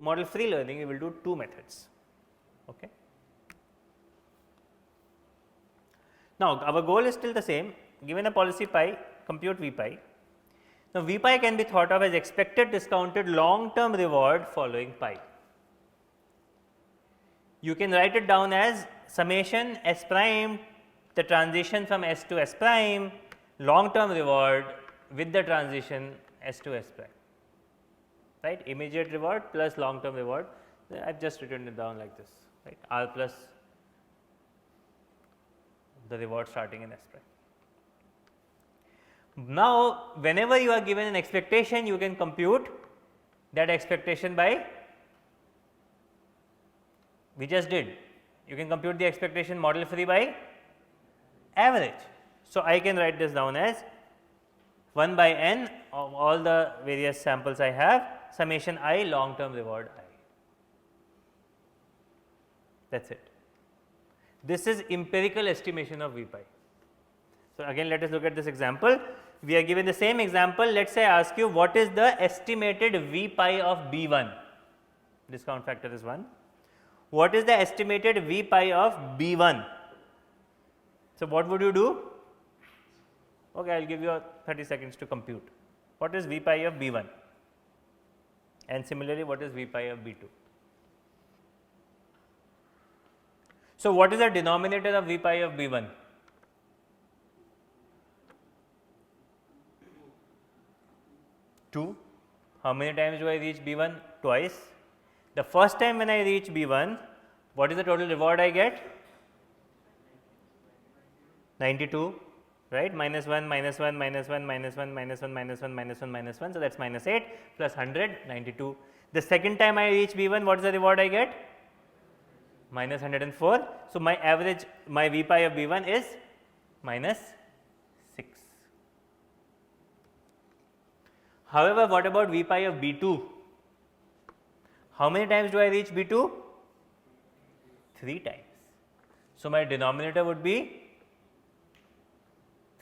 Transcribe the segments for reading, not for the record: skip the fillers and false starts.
model free learning, we will do 2 methods. Okay. Now, our goal is still the same, given a policy pi, compute V pi. Now, V pi can be thought of as expected discounted long term reward following pi. You can write it down as summation S prime, the transition from S to S prime, long term reward with the transition S to S prime, right, immediate reward plus long term reward. I have just written it down like this, right, R plus the reward starting in S prime. Now, whenever you are given an expectation, you can compute that expectation by, we just did, you can compute the expectation model free by average. So, I can write this down as 1 by n of all the various samples I have, summation I long term reward I. That is it. This is empirical estimation of V pi. So, again let us look at this example. We are given the same example. Let us say I ask you what is the estimated V pi of B 1, discount factor is 1. What is the estimated V pi of B 1? So, what would you do? Okay, I will give you 30 seconds to compute. What is V pi of B 1? And similarly, what is V pi of B 2? So, what is the denominator of V pi of B 1? 2. How many times do I reach B 1? Twice. The first time when I reach B 1, what is the total reward I get? 92, right, minus 1, minus 1, minus 1, minus 1, minus 1, minus 1, minus 1, minus 1. So, that is minus 8 plus 100, 92. The second time I reach B 1, what is the reward I get? Minus 104. So, my average, my V pi of B 1 is minus 6. However, what about V pi of B 2? How many times do I reach B 2? 3 times. So, my denominator would be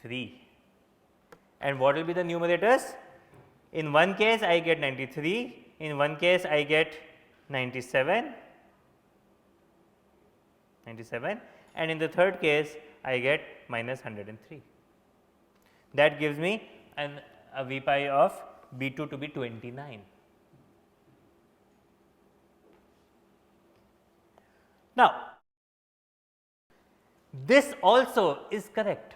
3. And what will be the numerators? In one case I get 93, in one case I get 97, and in the third case I get minus 103. That gives me a V pi of B 2 to be 29. Now, this also is correct.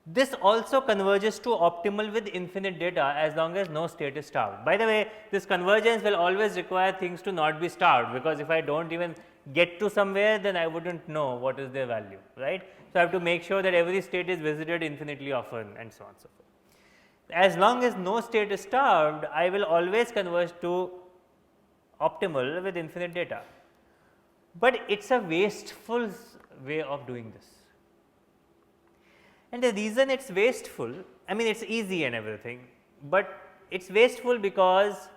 This also converges to optimal with infinite data as long as no state is starved. By the way, this convergence will always require things to not be starved, because if I do not even get to somewhere, then I would not know what is their value, right. So, I have to make sure that every state is visited infinitely often and so on and so forth. As long as no state is starved, I will always converge to optimal with infinite data, but it is a wasteful way of doing this. And the reason it is wasteful, I mean it is easy and everything, but it is wasteful because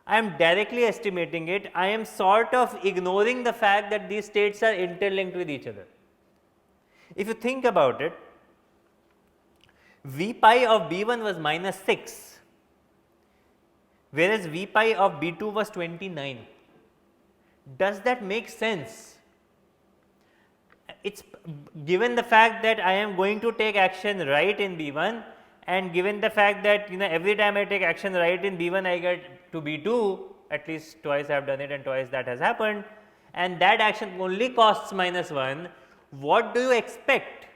I am directly estimating it. I am sort of ignoring the fact that these states are interlinked with each other. If you think about it, V pi of B 1 was minus 6, whereas V pi of B 2 was 29. Does that make sense? It is given the fact that I am going to take action right in B 1, and given the fact that every time I take action right in B 1 I get to B 2, at least twice I have done it and twice that has happened, and that action only costs minus 1. What do you expect?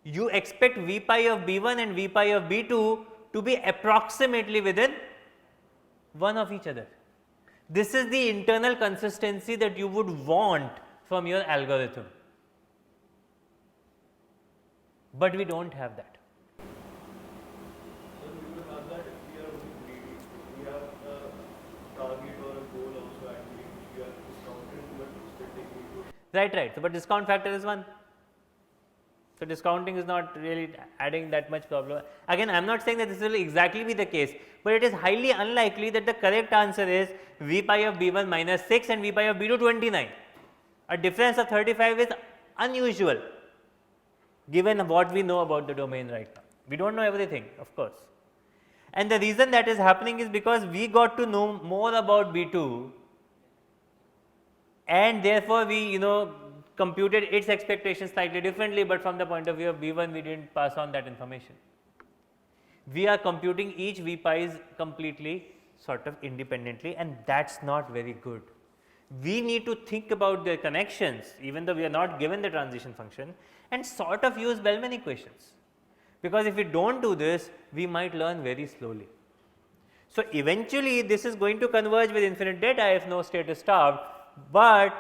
You expect V pi of B 1 and V pi of B 2 to be approximately within 1 of each other. This is the internal consistency that you would want from your algorithm, but we do not have that. So, we will have that if we are doing greedy. We have a target or a goal also, and we are discounted, but still taking Right. So, but discount factor is 1. So, discounting is not really adding that much problem. Again, I am not saying that this will exactly be the case, but it is highly unlikely that the correct answer is V pi of B 1 minus 6 and V pi of B 2 29. A difference of 35 is unusual given what we know about the domain right now. We do not know everything, of course. And the reason that is happening is because we got to know more about B2, and therefore we computed its expectations slightly differently, but from the point of view of B1 we did not pass on that information. We are computing each V pi's completely sort of independently, and that is not very good. We need to think about their connections even though we are not given the transition function, and sort of use Bellman equations, because if we do not do this we might learn very slowly. So, eventually this is going to converge with infinite data if no state is starved, but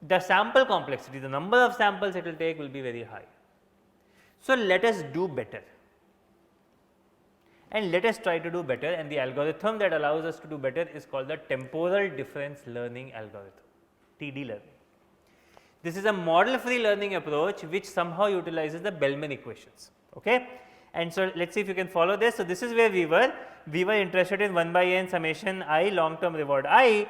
the sample complexity, the number of samples it will take will be very high. So, let us do better, and let us try to do better, and the algorithm that allows us to do better is called the temporal difference learning algorithm, TD learning. This is a model free learning approach which somehow utilizes the Bellman equations. Okay? And so, let us see if you can follow this. So, this is where we were interested in 1 by n summation I long term reward I,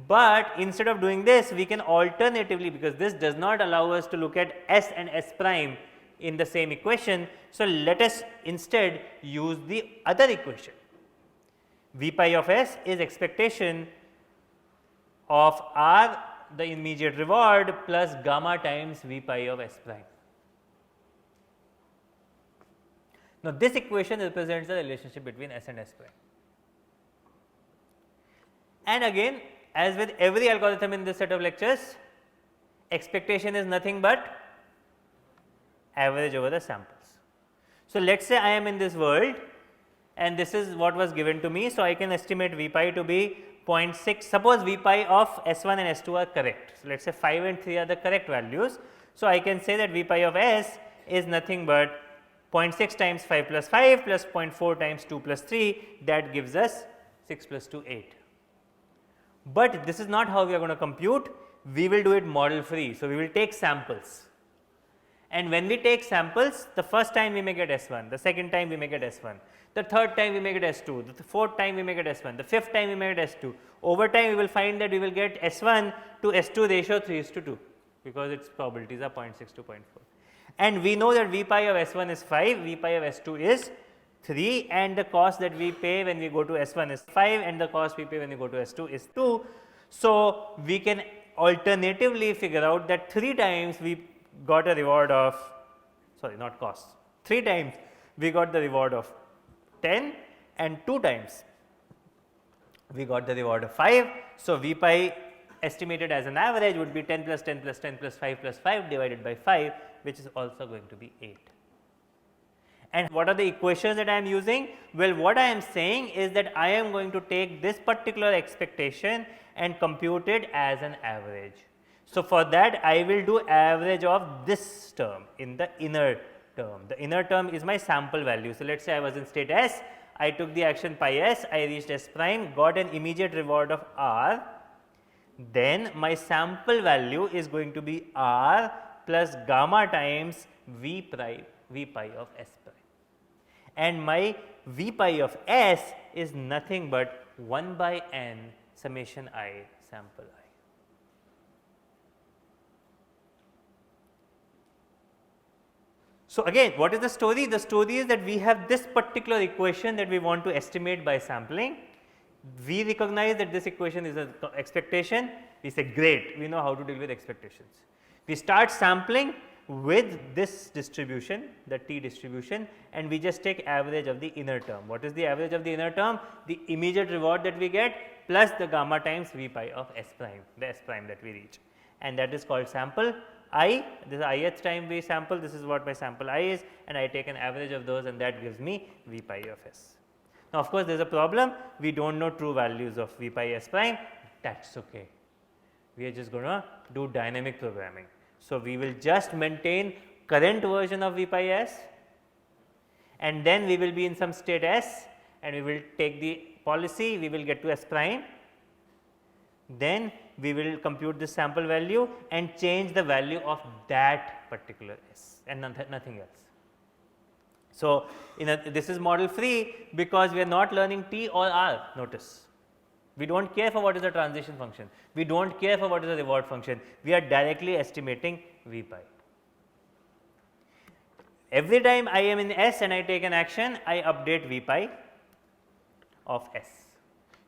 but instead of doing this we can alternatively, because this does not allow us to look at S and S prime in the same equation. So, let us instead use the other equation. V pi of S is expectation of R, the immediate reward, plus gamma times V pi of S prime. Now, this equation represents the relationship between S and S prime. And again, as with every algorithm in this set of lectures, expectation is nothing but average over the samples. So, let us say I am in this world and this is what was given to me. So, I can estimate V pi to be 0.6, suppose V pi of S1 and S2 are correct. So, let us say 5 and 3 are the correct values. So, I can say that V pi of S is nothing but 0.6 times 5 plus 5 plus 0.4 times 2 plus 3, that gives us 6 plus 2 8. But this is not how we are going to compute, we will do it model free. So, we will take samples, and when we take samples, the first time we may get S1, the second time we may get S1, the third time we may get S2, the fourth time we may get S1, the fifth time we may get S2. Over time we will find that we will get S1 to S2 ratio 3:2, because its probabilities are 0.6 to 0.4. And we know that V pi of S1 is 5, V pi of S2 is 3, and the cost that we pay when we go to S1 is 5, and the cost we pay when we go to S2 is 2. So, we can alternatively figure out that 3 times we got a reward of, sorry, not cost, 3 times we got the reward of 10, and 2 times we got the reward of 5. So, V pi estimated as an average would be 10 plus 10 plus 10 plus 5 plus 5 divided by 5, which is also going to be 8. And what are the equations that I am using? Well, what I am saying is that I am going to take this particular expectation and compute it as an average. So, for that I will do average of this term in the inner term. The inner term is my sample value. So, let us say I was in state S, I took the action pi S, I reached S prime, got an immediate reward of R, then my sample value is going to be R plus gamma times V pi of S prime, and my V pi of S is nothing but 1 by n summation I sample I. So, again, what is the story? The story is that we have this particular equation that we want to estimate by sampling. We recognize that this equation is an expectation. We say great, we know how to deal with expectations. We start sampling with this distribution, the t distribution, and we just take average of the inner term. What is the average of the inner term? The immediate reward that we get plus the gamma times V pi of S prime, the S prime that we reach, and that is called sample I. This is ith time we sample, this is what my sample I is, and I take an average of those, and that gives me V pi of S. Now, of course, there is a problem, we do not know true values of V pi S prime, that is okay. We are just going to do dynamic programming. So, we will just maintain current version of V pi S, and then we will be in some state S, and we will take the policy, we will get to S prime, then we will compute the sample value and change the value of that particular S and nothing else. So, this is model free because we are not learning T or R, notice. We do not care for what is the transition function, we do not care for what is the reward function, we are directly estimating V pi. Every time I am in S and I take an action, I update V pi, of S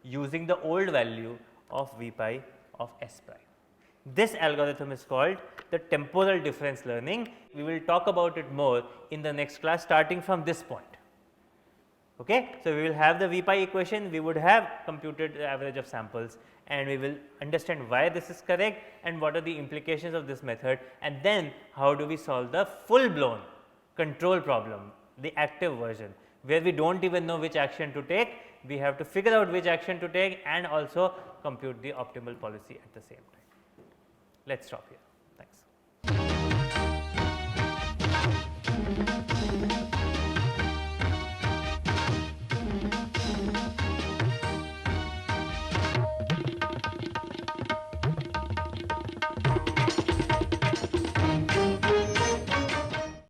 using the old value of V pi of S prime. This algorithm is called the temporal difference learning. We will talk about it more in the next class starting from this point. Okay? So, we will have the V pi equation, we would have computed the average of samples, and we will understand why this is correct and what are the implications of this method, and then how do we solve the full blown control problem, the active version, where we do not even know which action to take, we have to figure out which action to take and also compute the optimal policy at the same time. Let us stop here. Thanks.